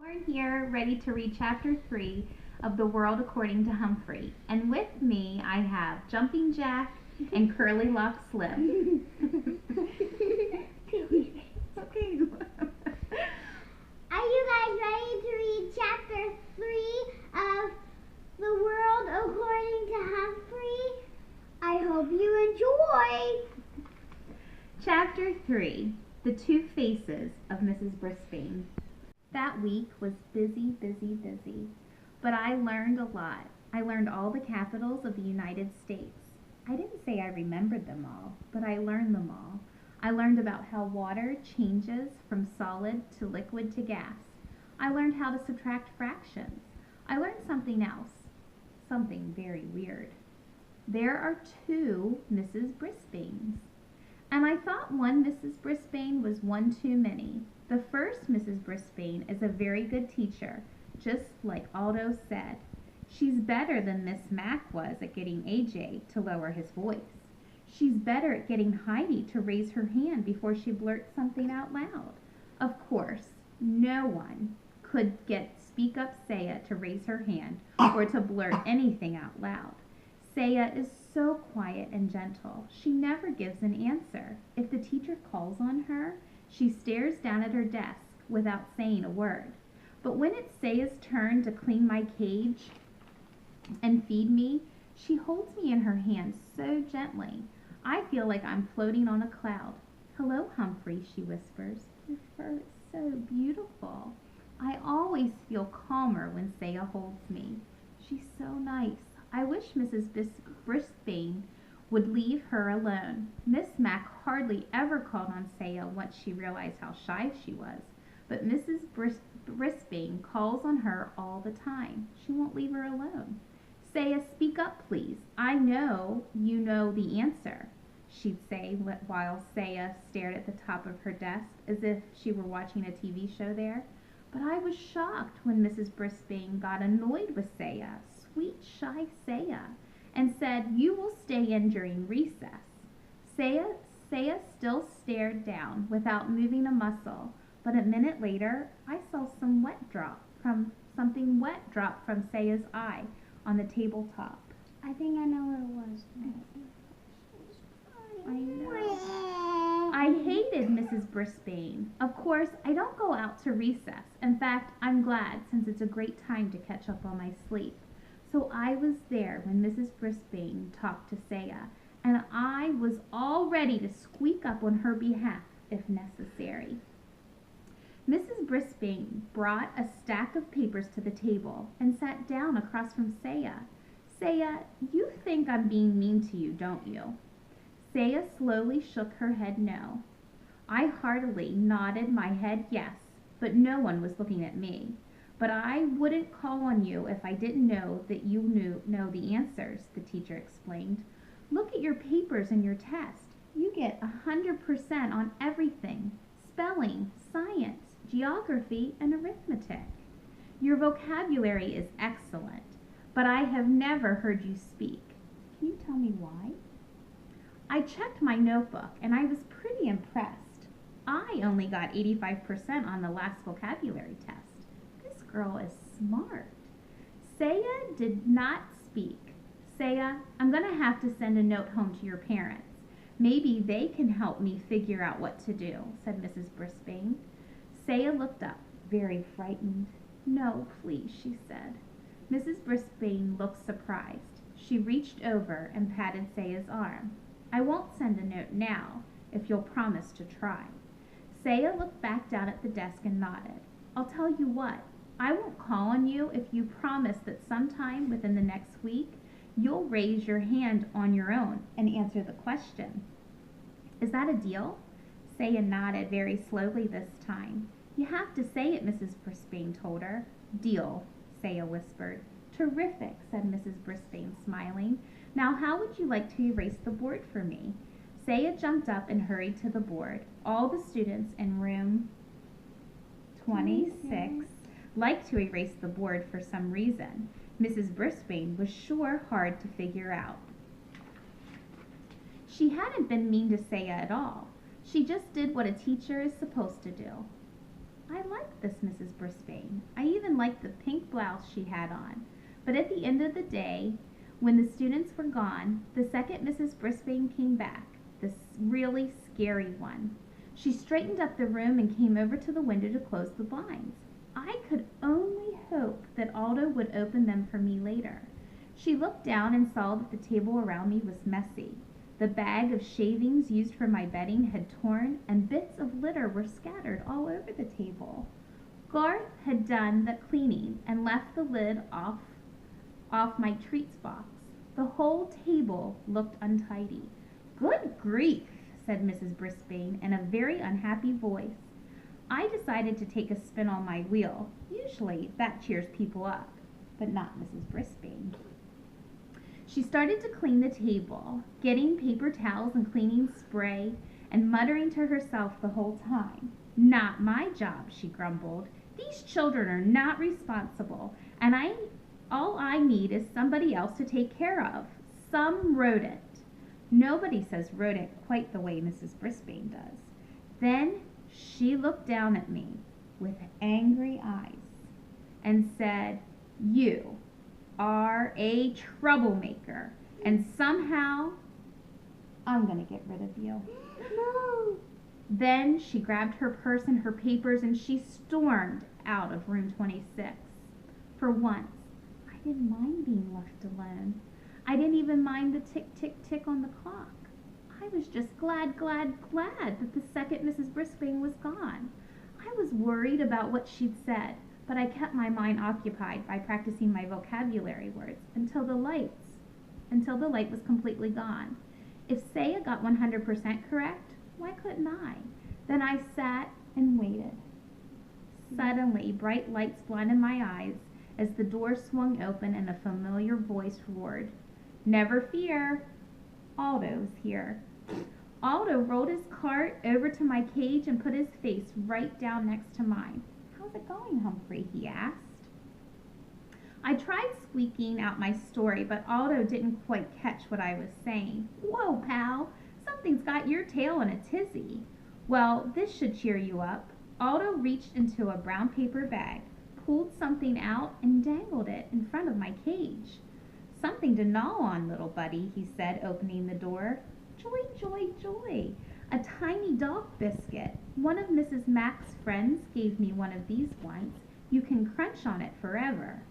We're here ready to read chapter 3 of The World According to Humphrey. And with me I have Jumping Jack and Curly Lock Slim. Okay. Are you guys ready to read chapter 3 of The World According to Humphrey? I hope you enjoy! Chapter 3, The Two Faces of Mrs. Brisbane. That week was busy, but I learned a lot. I learned all the capitals of the United States. I didn't say I remembered them all, but I learned them all. I learned about how water changes from solid to liquid to gas. I learned how to subtract fractions. I learned something else, something very weird. There are two Mrs. Brisbanes, and I thought one Mrs. Brisbane was one too many. The first Mrs. Brisbane is a very good teacher, just like Aldo said. She's better than Miss Mac was at getting AJ to lower his voice. She's better at getting Heidi to raise her hand before she blurts something out loud. Of course, no one could get Speak Up Saya to raise her hand or to blurt anything out loud. Saya is so quiet and gentle. She never gives an answer. If the teacher calls on her, she stares down at her desk without saying a word. But when it's Saya's turn to clean my cage and feed me, she holds me in her hands so gently. I feel like I'm floating on a cloud. "Hello, Humphrey," she whispers. "Your fur is so beautiful." I always feel calmer when Saya holds me. She's so nice. I wish Mrs. Brisbane would leave her alone. Miss Mac hardly ever called on Saya once she realized how shy she was, but Mrs. Brisbane calls on her all the time. She won't leave her alone. "Saya, speak up, please. I know you know the answer," she'd say while Saya stared at the top of her desk as if she were watching a TV show there. But I was shocked when Mrs. Brisbane got annoyed with Saya, sweet, shy Saya, and said, "You will stay in during recess." Saya still stared down without moving a muscle, but a minute later I saw something wet drop from Saya's eye on the tabletop. I think I know what it was. I know. I hated Mrs. Brisbane. Of course, I don't go out to recess. In fact, I'm glad, since it's a great time to catch up on my sleep. So I was there when Mrs. Brisbane talked to Saya, and I was all ready to squeak up on her behalf if necessary. Mrs. Brisbane brought a stack of papers to the table and sat down across from Saya. "Saya, you think I'm being mean to you, don't you?" Saya slowly shook her head no. I heartily nodded my head yes, but no one was looking at me. "But I wouldn't call on you if I didn't know that you know the answers," the teacher explained. "Look at your papers and your test. You get 100% on everything: spelling, science, geography, and arithmetic. Your vocabulary is excellent, but I have never heard you speak. Can you tell me why?" I checked my notebook and I was pretty impressed. I only got 85% on the last vocabulary test. This girl is smart. Saya did not speak. "Saya, I'm going to have to send a note home to your parents. Maybe they can help me figure out what to do," said Mrs. Brisbane. Saya looked up, very frightened. "No, please," she said. Mrs. Brisbane looked surprised. She reached over and patted Saya's arm. "I won't send a note now, if you'll promise to try." Saya looked back down at the desk and nodded. "I'll tell you what, I won't call on you if you promise that sometime within the next week you'll raise your hand on your own and answer the question. Is that a deal?" Saya nodded very slowly this time. "You have to say it," Mrs. Brisbane told her. "Deal," Saya whispered. "Terrific," said Mrs. Brisbane, smiling. "Now how would you like to erase the board for me?" Saya jumped up and hurried to the board. All the students in room 26 liked to erase the board for some reason. Mrs. Brisbane was sure hard to figure out. She hadn't been mean to Saya at all. She just did what a teacher is supposed to do. I liked this Mrs. Brisbane. I even liked the pink blouse she had on. But at the end of the day, when the students were gone, the second Mrs. Brisbane came back, the really scary one. She straightened up the room and came over to the window to close the blinds. I could only hope that Aldo would open them for me later. She looked down and saw that the table around me was messy. The bag of shavings used for my bedding had torn, and bits of litter were scattered all over the table. Garth had done the cleaning and left the lid off my treats box. The whole table looked untidy. "Good grief," said Mrs. Brisbane in a very unhappy voice. I decided to take a spin on my wheel. Usually that cheers people up, but not Mrs. Brisbane. She started to clean the table, getting paper towels and cleaning spray, and muttering to herself the whole time. "Not my job," she grumbled. "These children are not responsible, and all I need is somebody else to take care of. Some rodent." Nobody says rodent quite the way Mrs. Brisbane does. Then she looked down at me with angry eyes and said, "You are a troublemaker, and somehow I'm going to get rid of you." No. Then she grabbed her purse and her papers and she stormed out of room 26. For once, I didn't mind being left alone. I didn't even mind the tick, tick, tick on the clock. I was just glad that the second Mrs. Brisbane was gone. I was worried about what she'd said, but I kept my mind occupied by practicing my vocabulary words until the light was completely gone. If Saya got 100% correct, why couldn't I? Then I sat and waited. Suddenly, bright lights blinded my eyes as the door swung open and a familiar voice roared, "Never fear, Aldo's here." Aldo rolled his cart over to my cage and put his face right down next to mine. "How's it going, Humphrey?" he asked. I tried squeaking out my story, but Aldo didn't quite catch what I was saying. "Whoa, pal, something's got your tail in a tizzy." "Well, this should cheer you up." Aldo reached into a brown paper bag, pulled something out, and dangled it in front of my cage. "Something to gnaw on, little buddy," he said, opening the door. "Joy, joy, joy! A tiny dog biscuit. One of Mrs. Mack's friends gave me one of these once. You can crunch on it forever."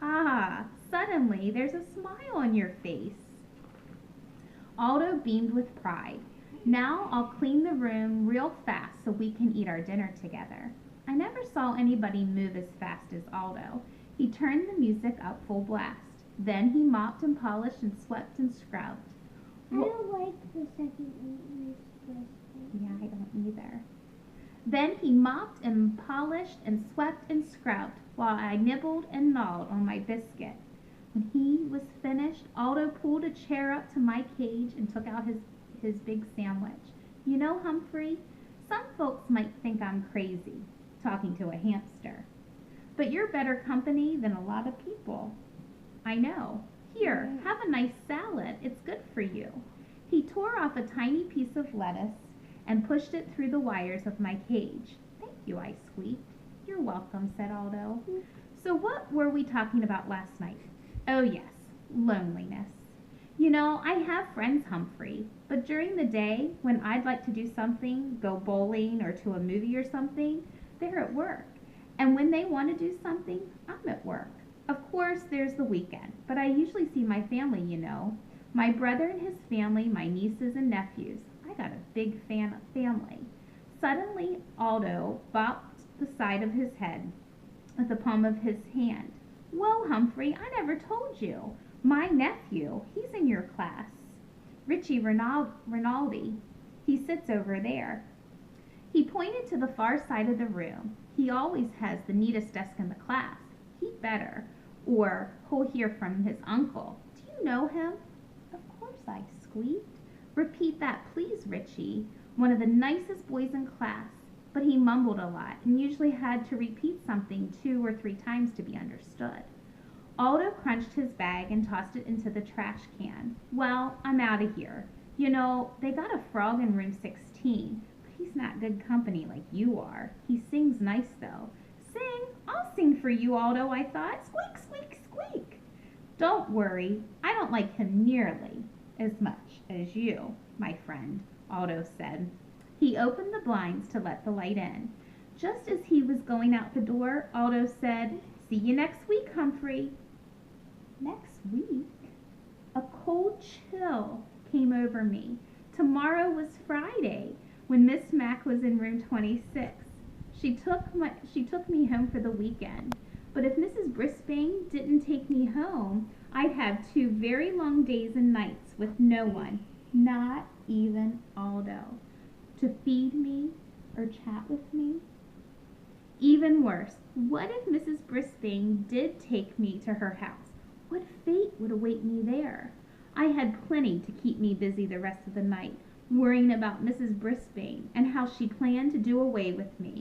Ah, suddenly there's a smile on your face. Aldo beamed with pride. "Now I'll clean the room real fast so we can eat our dinner together." I never saw anybody move as fast as Aldo. He turned the music up full blast. Then he mopped and polished and swept and scrubbed. I don't like the second Miss Brisbane. Yeah, I don't either. Then he mopped and polished and swept and scrubbed while I nibbled and gnawed on my biscuit. When he was finished, Aldo pulled a chair up to my cage and took out his big sandwich. "You know, Humphrey, some folks might think I'm crazy, talking to a hamster. But you're better company than a lot of people." "I know. Here, have a nice salad. It's good for you." He tore off a tiny piece of lettuce and pushed it through the wires of my cage. "Thank you," I squeaked. "You're welcome," said Aldo. So what were we talking about last night? Oh yes, loneliness. You know, I have friends, Humphrey, but during the day, when I'd like to do something, go bowling or to a movie or something, they're at work. And when they want to do something, I'm at work. Of course, there's the weekend, but I usually see my family, you know. My brother and his family, my nieces and nephews. I got a big family. Suddenly, Aldo bopped the side of his head with the palm of his hand. "Whoa, Humphrey, I never told you. My nephew, he's in your class. Richie Rinaldi. He sits over there." He pointed to the far side of the room. "He always has the neatest desk in the class. He'd better, or he'll hear from his uncle. Do you know him?" "Of course," I squeaked. "Repeat that, please, Richie. One of the nicest boys in class." But he mumbled a lot and usually had to repeat something 2 or 3 times to be understood. Aldo crunched his bag and tossed it into the trash can. "Well, I'm out of here. You know, they got a frog in room 16. He's not good company like you are. He sings nice, though. Sing? I'll sing for you, Aldo, I thought. Squeak, squeak, squeak. Don't worry. I don't like him nearly as much as you, my friend, Aldo said. He opened the blinds to let the light in. Just as he was going out the door, Aldo said, "See you next week, Humphrey." Next week? A cold chill came over me. Tomorrow was Friday, when Miss Mack was in room 26. She took me home for the weekend. But if Mrs. Brisbane didn't take me home, I'd have 2 very long days and nights with no one, not even Aldo, to feed me or chat with me. Even worse, what if Mrs. Brisbane did take me to her house? What fate would await me there? I had plenty to keep me busy the rest of the night, worrying about Mrs. Brisbane and how she planned to do away with me.